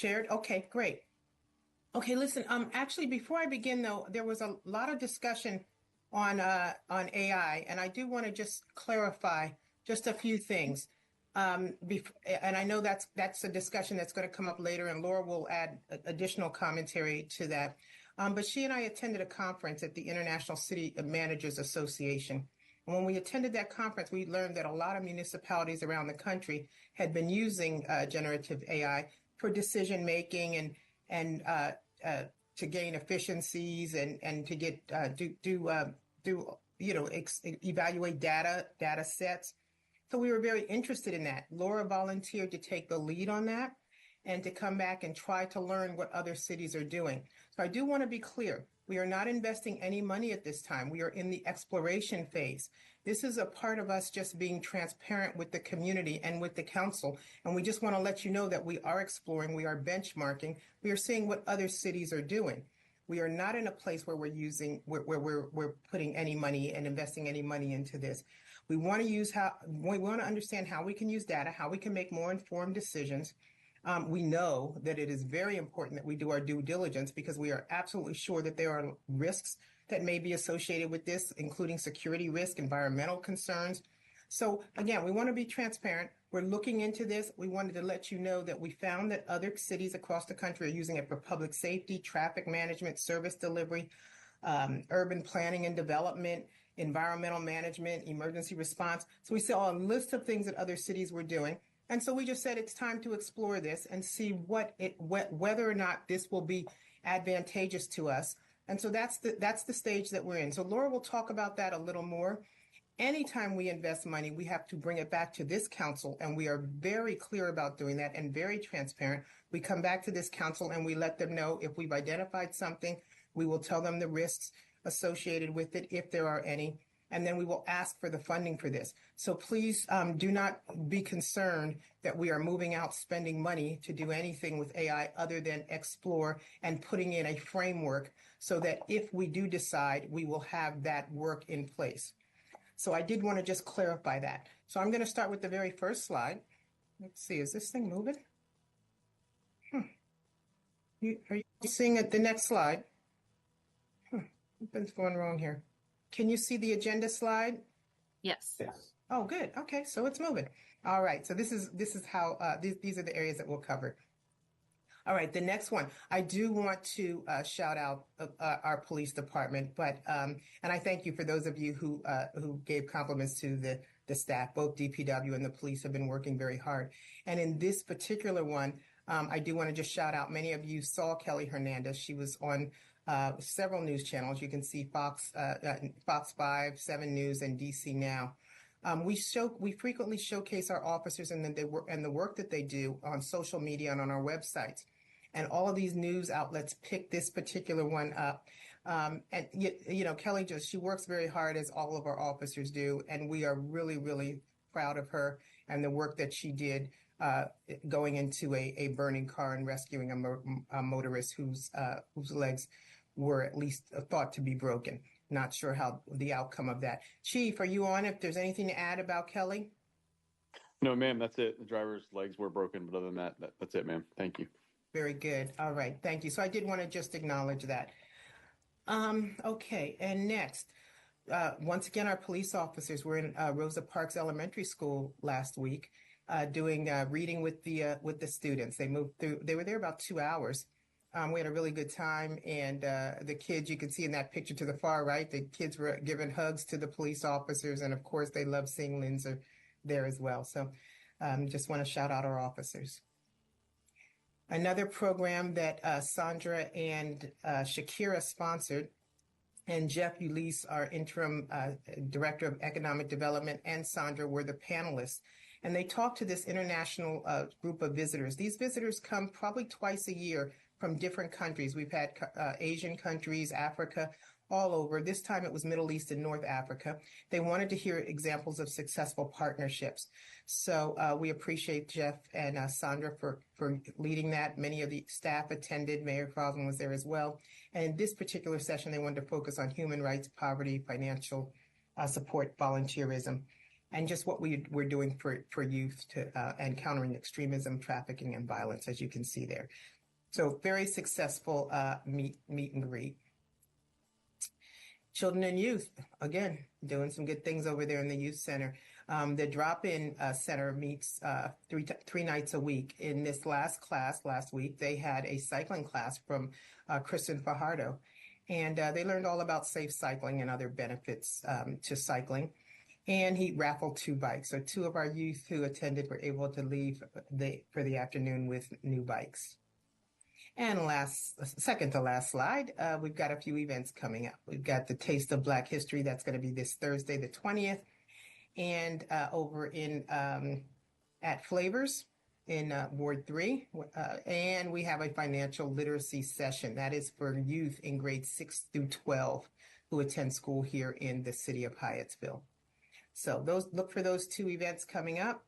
Shared? Okay, great. Okay, listen, actually, before I begin, though, there was a lot of discussion on AI, and I do want to just clarify just a few things. And I know that's a discussion that's going to come up later, and Laura will add additional commentary to that. But she and I attended a conference at the International City Managers Association. And when we attended that conference, we learned that a lot of municipalities around the country had been using generative AI for decision making and to gain efficiencies and to get evaluate data sets. So we were very interested in that. Laura volunteered to take the lead on that and to come back and try to learn what other cities are doing. So I do want to be clear. We are not investing any money at this time. We are in the exploration phase. This is a part of us just being transparent with the community and with the council. And we just want to let you know that we are exploring, we are benchmarking, we are seeing what other cities are doing. We are not in a place where we're putting any money and investing any money into this. We want to understand how we can use data, how we can make more informed decisions. We know that it is very important that we do our due diligence because we are absolutely sure that there are risks that may be associated with this, including security risk, environmental concerns. So again, we want to be transparent. We're looking into this. We wanted to let you know that we found that other cities across the country are using it for public safety, traffic management, service delivery, urban planning and development, environmental management, emergency response. So we saw a list of things that other cities were doing. And so we just said it's time to explore this and see whether or not this will be advantageous to us. And so that's the stage that we're in. So Laura will talk about that a little more. Anytime we invest money, we have to bring it back to this council, and we are very clear about doing that and very transparent. We come back to this council and we let them know if we've identified something. We will tell them the risks associated with it, if there are any, and then we will ask for the funding for this. So please do not be concerned that we are moving out spending money to do anything with AI other than explore and putting in a framework so that if we do decide, we will have that work in place. So I did want to just clarify that. So I'm going to start with the very first slide. Let's see, is this thing moving? Are you seeing it, the next slide? Something's going wrong here. Can you see the agenda slide? Yes. Oh, good. Okay, so it's moving. All right. So this is how these are the areas that we'll cover. All right. The next one, I do want to shout out our police department, but and I thank you for those of you who gave compliments to the staff. Both DPW and the police have been working very hard. And in this particular one, I do want to just shout out. Many of you saw Kelly Hernandez. She was on several news channels. You can see Fox 5, 7 News, and DC Now. We frequently showcase our officers and the work that they do on social media and on our websites. And all of these news outlets pick this particular one up. And Kelly she works very hard, as all of our officers do, and we are really, really proud of her and the work that she did going into a burning car and rescuing a motorist whose legs were at least thought to be broken. Not sure how the outcome of that. Chief, are you on? If there's anything to add about Kelly? No, ma'am, that's it. The driver's legs were broken, but other than that, that's it, ma'am. Thank you. Very good. All right. Thank you. So I did want to just acknowledge that. Okay. And next, once again, our police officers were in Rosa Parks Elementary School last week doing reading with the students. They were there about 2 hours. We had a really good time, and the kids, you can see in that picture to the far right, the kids were giving hugs to the police officers, and of course they love seeing Lindsay there as well. So just want to shout out our officers. Another program that Sandra and Shakira sponsored, and Jeff Ulysse, our interim director of economic development, and Sandra were the panelists. And they talked to this international group of visitors. These visitors come probably twice a year from different countries. We've had Asian countries, Africa, all over. This time it was Middle East and North Africa. They wanted to hear examples of successful partnerships. So we appreciate Jeff and Sandra for leading that. Many of the staff attended. Mayor Crosland was there as well. And in this particular session, they wanted to focus on human rights, poverty, financial support, volunteerism. and just what we're doing for youth to and countering extremism, trafficking, and violence, as you can see there. So very successful meet and greet. Children and youth, again, doing some good things over there in the youth center. The drop-in center meets three nights a week. In this last class last week, they had a cycling class from Kristen Fajardo, and they learned all about safe cycling and other benefits to cycling. And he raffled 2 bikes. So 2 of our youth who attended were able to leave for the afternoon with new bikes. And second to last slide, we've got a few events coming up. We've got the Taste of Black History. That's going to be this Thursday, the 20th. And over in at Flavors in Ward 3. And we have a financial literacy session. That is for youth in grades 6 through 12 who attend school here in the city of Hyattsville. So look for those 2 events coming up.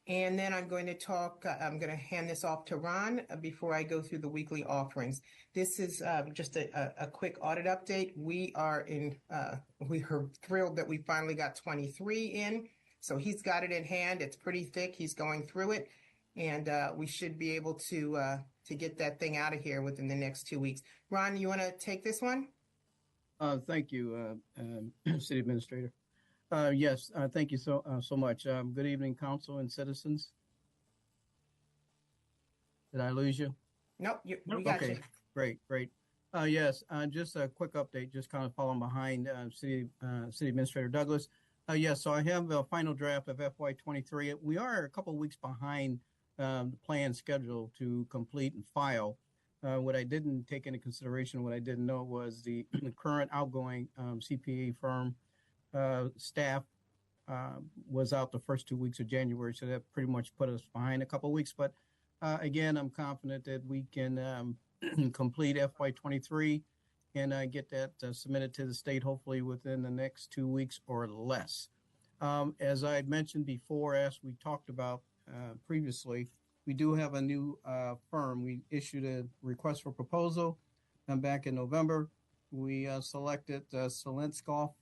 And then I'm going to hand this off to Ron before I go through the weekly offerings. This is just a quick audit update. We are thrilled that we finally got 23 in. So he's got it in hand. It's pretty thick. He's going through it. And we should be able to get that thing out of here within the next 2 weeks. Ron, you want to take this one? Thank you, City Administrator. Yes, thank you so much. Good evening, council and citizens. Did I lose you? Nope, we got you. Great. Yes, just a quick update, just kind of following behind City Administrator Douglas. Yes, so I have a final draft of FY23. We are a couple of weeks behind the planned schedule to complete and file. What I didn't take into consideration, what I didn't know was the current outgoing CPA firm staff was out the first 2 weeks of January, so that pretty much put us behind a couple of weeks. But again, I'm confident that we can complete FY23 and get that submitted to the state, hopefully within the next 2 weeks or less. As I mentioned before, as we talked about previously, we do have a new firm. We issued a request for proposal back in November. We selected Solenskoff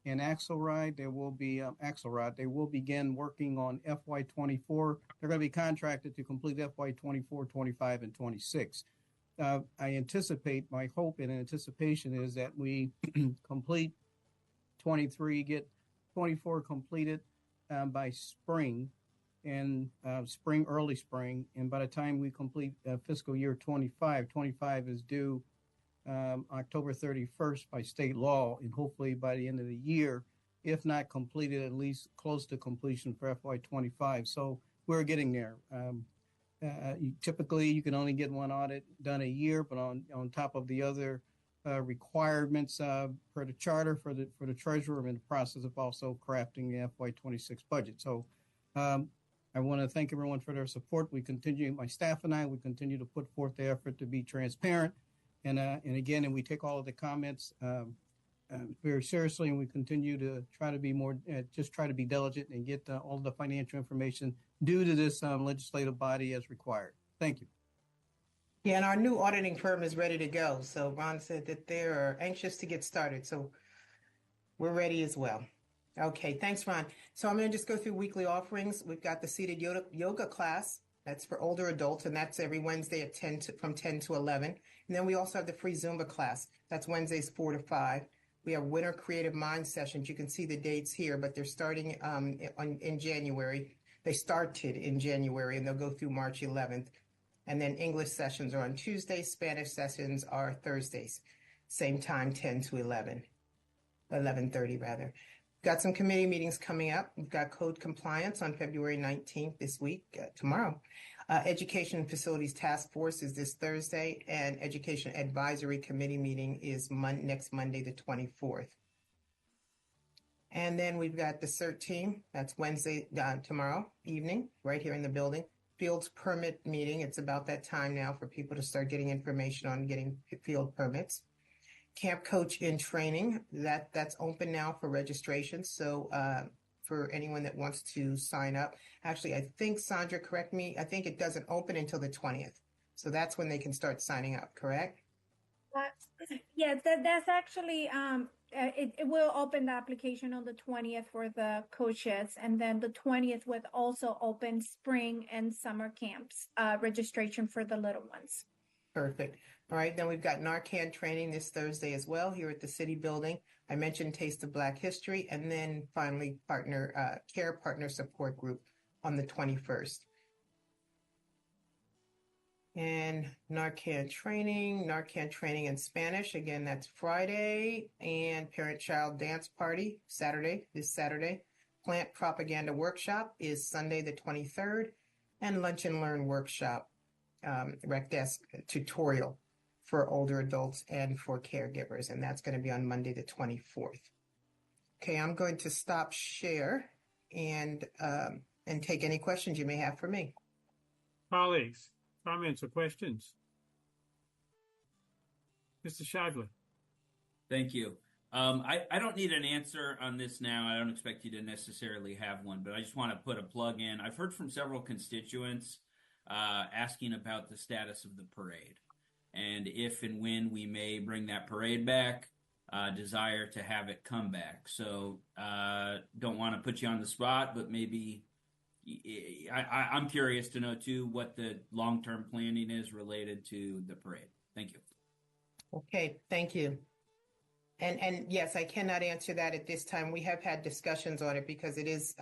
and Axelrod. They will be Axelrod. They will begin working on FY24. They're going to be contracted to complete FY24, 25, and 26. I anticipate, my hope and anticipation is that we complete 23, get 24 completed by spring, and early spring. And by the time we complete fiscal year 25 is due October 31st by state law, and hopefully by the end of the year, if not completed, at least close to completion for FY25. So we're getting there. Typically, you can only get one audit done a year, but on top of the other requirements for the charter for the treasurer, I'm in the process of also crafting the FY26 budget. So I want to thank everyone for their support. My staff and I, we continue to put forth the effort to be transparent. And again, we take all of the comments very seriously, and we continue to try to be try to be diligent and get all the financial information due to this legislative body as required. Thank you. Yeah, and our new auditing firm is ready to go. So Ron said that they're anxious to get started. So we're ready as well. Okay, thanks, Ron. So I'm going to just go through weekly offerings. We've got the seated yoga class. That's for older adults, and that's every Wednesday at from 10 to 11. And then we also have the free Zumba class. That's Wednesdays 4 to 5. We have winter creative mind sessions. You can see the dates here, but they're starting in January. They started in January, and they'll go through March 11th. And then English sessions are on Tuesdays. Spanish sessions are Thursdays. Same time, 10 to 11:30 rather. Got some committee meetings coming up. We've got code compliance on February 19th this week, tomorrow. Education and Facilities Task Force is this Thursday, and Education Advisory Committee meeting is next Monday, the 24th. And then we've got the CERT team. That's Wednesday, tomorrow evening, right here in the building. Fields permit meeting. It's about that time now for people to start getting information on getting field permits. Camp Coach in Training, that's open now for registration. So for anyone that wants to sign up. Actually, I think, Sandra, correct me, I think it doesn't open until the 20th. So that's when they can start signing up, correct? Yes, that's actually it will open the application on the 20th for the coaches, and then the 20th would also open spring and summer camps registration for the little ones. Perfect. All right, then we've got Narcan training this Thursday as well here at the city building. I mentioned Taste of Black History, and then finally Care Partner Support Group on the 21st. And Narcan training in Spanish. Again, that's Friday. And Parent-Child Dance Party, this Saturday. Plant Propaganda Workshop is Sunday the 23rd. And Lunch and Learn Workshop, Rec Desk tutorial for older adults and for caregivers. And that's going to be on Monday the 24th. Okay, I'm going to stop share and take any questions you may have for me. Colleagues, comments or questions? Mr. Shively. Thank you. I don't need an answer on this now. I don't expect you to necessarily have one, but I just want to put a plug in. I've heard from several constituents asking about the status of the parade and if and when we may bring that parade back, desire to have it come back. So don't want to put you on the spot, but maybe I'm curious to know, too, what the long-term planning is related to the parade. Thank you. Okay, thank you. And yes, I cannot answer that at this time. We have had discussions on it because it is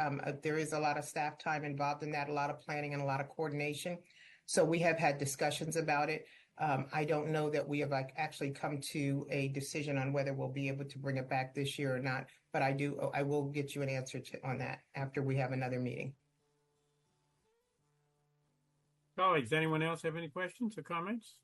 there is a lot of staff time involved in that, a lot of planning and a lot of coordination. So we have had discussions about it. I don't know that we have actually come to a decision on whether we'll be able to bring it back this year or not. But I will get you an answer on that after we have another meeting. Colleagues, anyone else have any questions or comments?